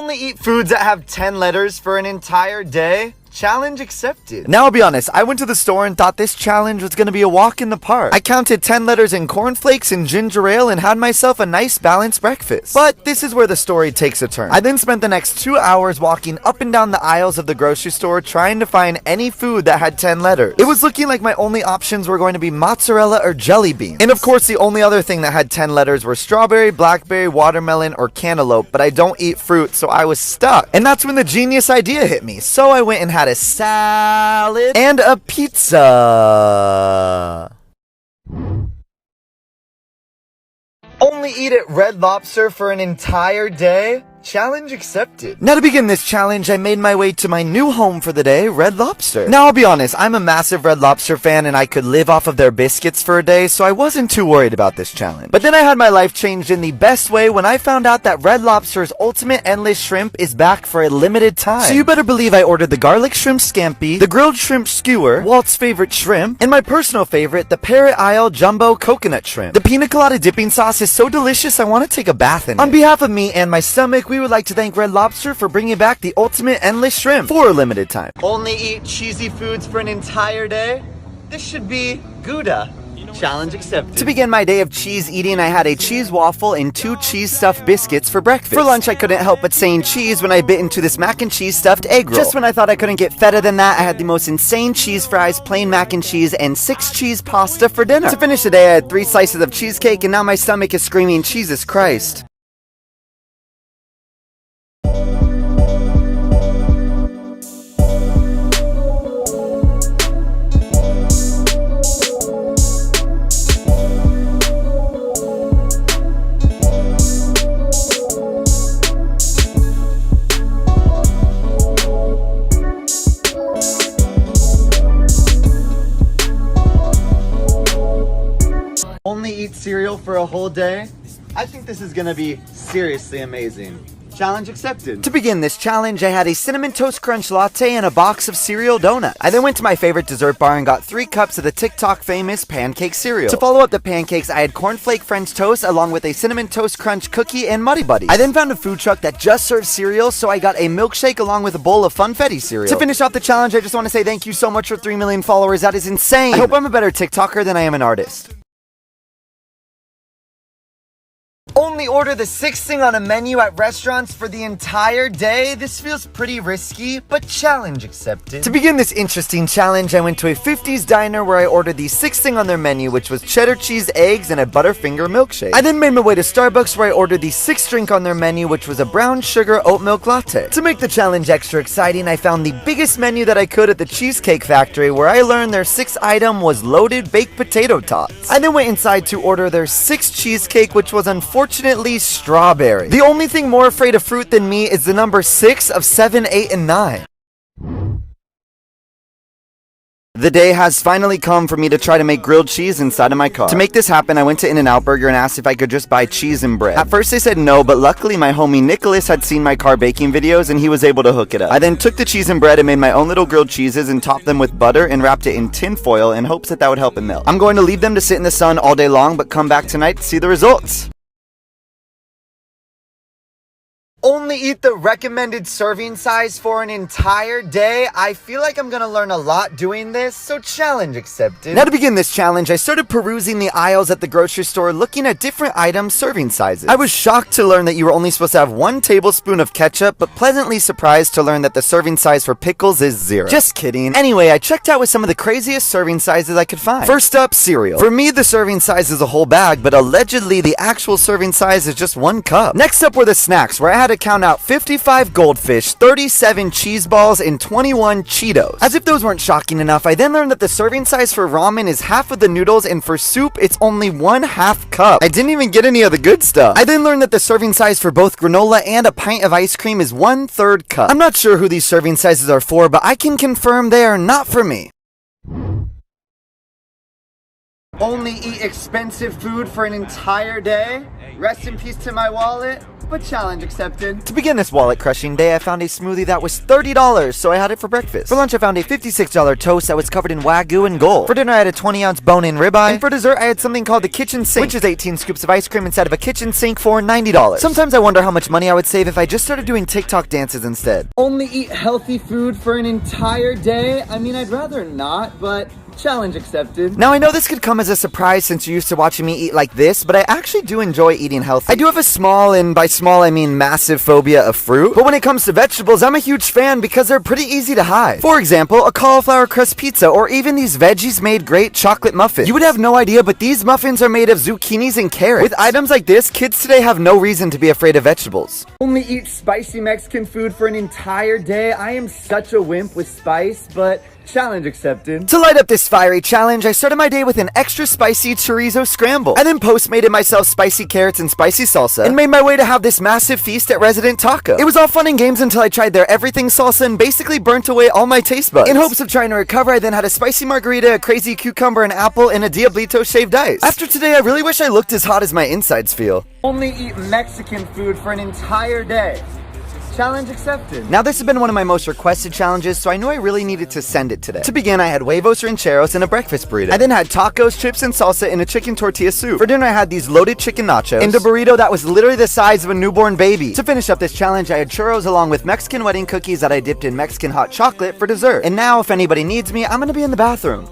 Only eat foods that have 10 letters for an entire day. Challenge accepted. Now I'll be honest, I went to the store and thought this challenge was gonna be a walk in the park. I counted 10 letters in cornflakes and ginger ale and had myself a nice balanced breakfast. But this is where the story takes a turn. I then spent the next 2 hours walking up and down the aisles of the grocery store trying to find any food that had 10 letters. It was looking like my only options were going to be mozzarella or jelly beans. And of course the only other thing that had 10 letters were strawberry, blackberry, watermelon, or cantaloupe, but I don't eat fruit, so I was stuck. And that's when the genius idea hit me. So I went and had a salad and a pizza. Only eat at Red Lobster for an entire day. Challenge accepted. Now to begin this challenge, I made my way to my new home for the day, Red Lobster. Now I'll be honest, I'm a massive Red Lobster fan and I could live off of their biscuits for a day, so I wasn't too worried about this challenge. But then I had my life changed in the best way when I found out that Red Lobster's Ultimate Endless Shrimp is back for a limited time. So you better believe I ordered the garlic shrimp scampi, the grilled shrimp skewer, Walt's favorite shrimp, and my personal favorite, the Parrot Isle Jumbo Coconut Shrimp. The pina colada dipping sauce is so delicious I want to take a bath in it. On behalf of me and my stomach, we would like to thank Red Lobster for bringing back the Ultimate Endless Shrimp for a limited time. Only eat cheesy foods for an entire day. This should be Gouda. Challenge accepted. To begin my day of cheese eating, I had a cheese waffle and 2 cheese stuffed biscuits for breakfast. For lunch, I couldn't help but saying cheese when I bit into this mac and cheese stuffed egg roll. Just when I thought I couldn't get feta than that, I had the most insane cheese fries, plain mac and cheese, and 6 cheese pasta for dinner. To finish the day, I had 3 slices of cheesecake, and now my stomach is screaming, Jesus Christ. Only eat cereal for a whole day. I think this is gonna be seriously amazing. Challenge accepted. To begin this challenge, I had a Cinnamon Toast Crunch latte and a box of cereal donuts. I then went to my favorite dessert bar and got 3 cups of the TikTok famous pancake cereal. To follow up the pancakes, I had cornflake French toast along with a Cinnamon Toast Crunch cookie and Muddy Buddies. I then found a food truck that just served cereal, so I got a milkshake along with a bowl of Funfetti cereal. To finish off the challenge, I just want to say thank you so much for 3 million followers. That is insane. I hope I'm a better TikToker than I am an artist. Only order the 6th thing on a menu at restaurants for the entire day. This feels pretty risky, but challenge accepted. To begin this interesting challenge, I went to a 50s diner where I ordered the 6th thing on their menu, which was cheddar cheese eggs and a Butterfinger milkshake. I then made my way to Starbucks where I ordered the 6th drink on their menu, which was a brown sugar oat milk latte. To make the challenge extra exciting, I found the biggest menu that I could at the Cheesecake Factory, where I learned their 6th item was loaded baked potato tots. I then went inside to order their 6th cheesecake, which was unfortunately strawberry. The only thing more afraid of fruit than me is the number 6 of 7, 8, and 9. The day has finally come for me to try to make grilled cheese inside of my car. To make this happen, I went to In-N-Out Burger and asked if I could just buy cheese and bread. At first they said no, but luckily my homie Nicholas had seen my car baking videos and he was able to hook it up. I then took the cheese and bread and made my own little grilled cheeses and topped them with butter and wrapped it in tin foil in hopes that that would help it melt. I'm going to leave them to sit in the sun all day long, but come back tonight to see the results. Only eat the recommended serving size for an entire day. I feel like I'm gonna learn a lot doing this, so challenge accepted. Now to begin this challenge, I started perusing the aisles at the grocery store looking at different items' serving sizes. I was shocked to learn that you were only supposed to have 1 tablespoon of ketchup, but pleasantly surprised to learn that the serving size for pickles is 0. Just kidding. Anyway, I checked out with some of the craziest serving sizes I could find. First up, cereal. For me, the serving size is a whole bag, but allegedly the actual serving size is just 1 cup. Next up were the snacks, where I had to count out 55 goldfish, 37 cheese balls, and 21 Cheetos. As if those weren't shocking enough, I then learned that the serving size for ramen is half of the noodles, and for soup, it's only 1/2 cup. I didn't even get any of the good stuff. I then learned that the serving size for both granola and a pint of ice cream is 1/3 cup. I'm not sure who these serving sizes are for, but I can confirm they are not for me. Only eat expensive food for an entire day. Rest in peace to my wallet. but challenge accepted. To begin this wallet-crushing day, I found a smoothie that was $30, so I had it for breakfast. For lunch, I found a $56 toast that was covered in Wagyu and gold. For dinner, I had a 20-ounce bone-in ribeye. And for dessert, I had something called the kitchen sink, which is 18 scoops of ice cream inside of a kitchen sink for $90. Sometimes I wonder how much money I would save if I just started doing TikTok dances instead. Only eat healthy food for an entire day? I mean, I'd rather not, but challenge accepted. Now, I know this could come as a surprise since you're used to watching me eat like this, but I actually do enjoy eating healthy. I do have a small, and by small I mean massive, phobia of fruit, but when it comes to vegetables, I'm a huge fan because they're pretty easy to hide. For example, a cauliflower crust pizza, or even these veggies made great chocolate muffins. You would have no idea, but these muffins are made of zucchinis and carrots. With items like this, kids today have no reason to be afraid of vegetables. Only eat spicy Mexican food for an entire day? I am such a wimp with spice, but challenge accepted. To light up this fiery challenge, I started my day with an extra spicy chorizo scramble. I then postmated myself spicy carrots and spicy salsa, and made my way to have this massive feast at Resident Taco. It was all fun and games until I tried their everything salsa and basically burnt away all my taste buds. In hopes of trying to recover, I then had a spicy margarita, a crazy cucumber and apple, and a Diablito shaved ice. After today, I really wish I looked as hot as my insides feel. Only eat Mexican food for an entire day. Challenge accepted. Now, this has been one of my most requested challenges, so I knew I really needed to send it today. To begin, I had huevos rancheros and a breakfast burrito. I then had tacos, chips, and salsa in a chicken tortilla soup. For dinner, I had these loaded chicken nachos and a burrito that was literally the size of a newborn baby. To finish up this challenge, I had churros along with Mexican wedding cookies that I dipped in Mexican hot chocolate for dessert. And now, if anybody needs me, I'm gonna be in the bathroom.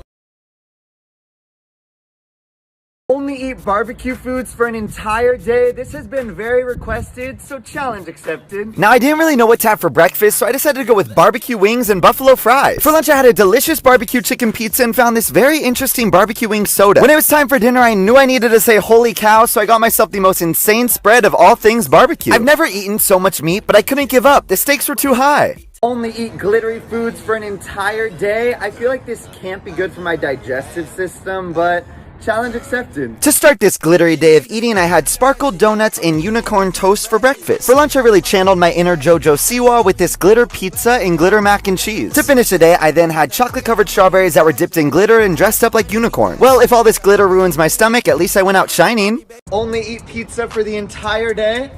Only eat barbecue foods for an entire day? This has been very requested, so challenge accepted. Now, I didn't really know what to have for breakfast, so I decided to go with barbecue wings and buffalo fries. For lunch, I had a delicious barbecue chicken pizza and found this very interesting barbecue wing soda. When it was time for dinner, I knew I needed to say holy cow, so I got myself the most insane spread of all things barbecue. I've never eaten so much meat, but I couldn't give up. The stakes were too high. Only eat glittery foods for an entire day? I feel like this can't be good for my digestive system, but challenge accepted. To start this glittery day of eating, I had sparkled donuts and unicorn toast for breakfast. For lunch, I really channeled my inner JoJo Siwa with this glitter pizza and glitter mac and cheese. To finish the day, I then had chocolate-covered strawberries that were dipped in glitter and dressed up like unicorns. Well, if all this glitter ruins my stomach, at least I went out shining. Only eat pizza for the entire day?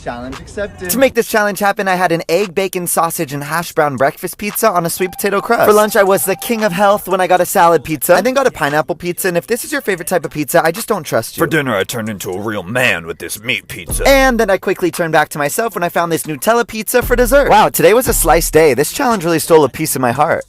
Challenge accepted. To make this challenge happen, I had an egg, bacon, sausage, and hash brown breakfast pizza on a sweet potato crust. For lunch, I was the king of health when I got a salad pizza. I then got a pineapple pizza, and if this is your favorite type of pizza, I just don't trust you. For dinner, I turned into a real man with this meat pizza. And then I quickly turned back to myself when I found this Nutella pizza for dessert. Wow, today was a sliced day. This challenge really stole a piece of my heart.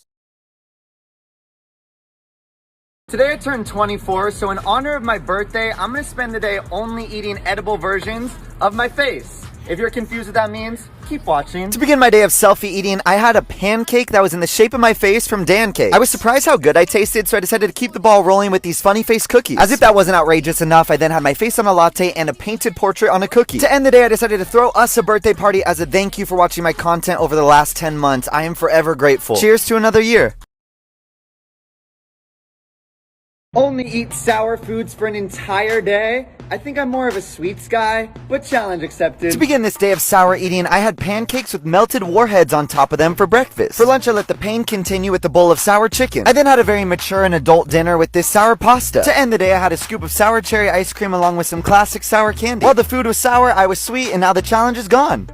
Today I turned 24, so in honor of my birthday, I'm gonna spend the day only eating edible versions of my face. If you're confused what that means, keep watching. To begin my day of selfie eating, I had a pancake that was in the shape of my face from Dan Cake. I was surprised how good I tasted, so I decided to keep the ball rolling with these funny face cookies. As if that wasn't outrageous enough, I then had my face on a latte and a painted portrait on a cookie. To end the day, I decided to throw us a birthday party as a thank you for watching my content over the last 10 months. I am forever grateful. Cheers to another year. Only eat sour foods for an entire day? I think I'm more of a sweets guy, but challenge accepted. To begin this day of sour eating, I had pancakes with melted warheads on top of them for breakfast. For lunch, I let the pain continue with a bowl of sour chicken. I then had a very mature and adult dinner with this sour pasta. To end the day, I had a scoop of sour cherry ice cream along with some classic sour candy. While the food was sour, I was sweet, and now the challenge is gone.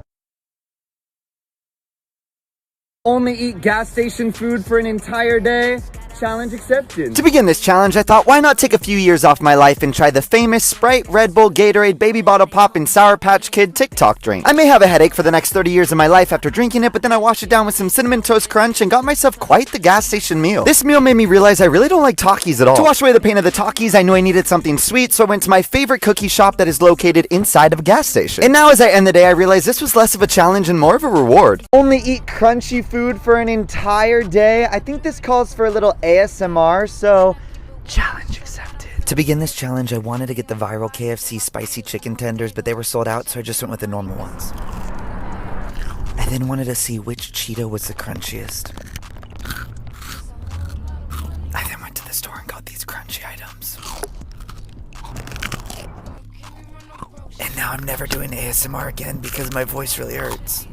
Only eat gas station food for an entire day? Challenge accepted. To begin this challenge, I thought, why not take a few years off my life and try the famous Sprite, Red Bull, Gatorade, Baby Bottle Pop, and Sour Patch Kid TikTok drink. I may have a headache for the next 30 years of my life after drinking it, but then I washed it down with some Cinnamon Toast Crunch and got myself quite the gas station meal. This meal made me realize I really don't like Takis at all. To wash away the pain of the Takis, I knew I needed something sweet, so I went to my favorite cookie shop that is located inside of a gas station. And now as I end the day, I realize this was less of a challenge and more of a reward. Only eat crunchy food for an entire day? I think this calls for a little ASMR, so challenge accepted. To begin this challenge, I wanted to get the viral KFC spicy chicken tenders, but they were sold out, so I just went with the normal ones. I then wanted to see which Cheeto was the crunchiest. I then went to the store and got these crunchy items. And now I'm never doing ASMR again because my voice really hurts.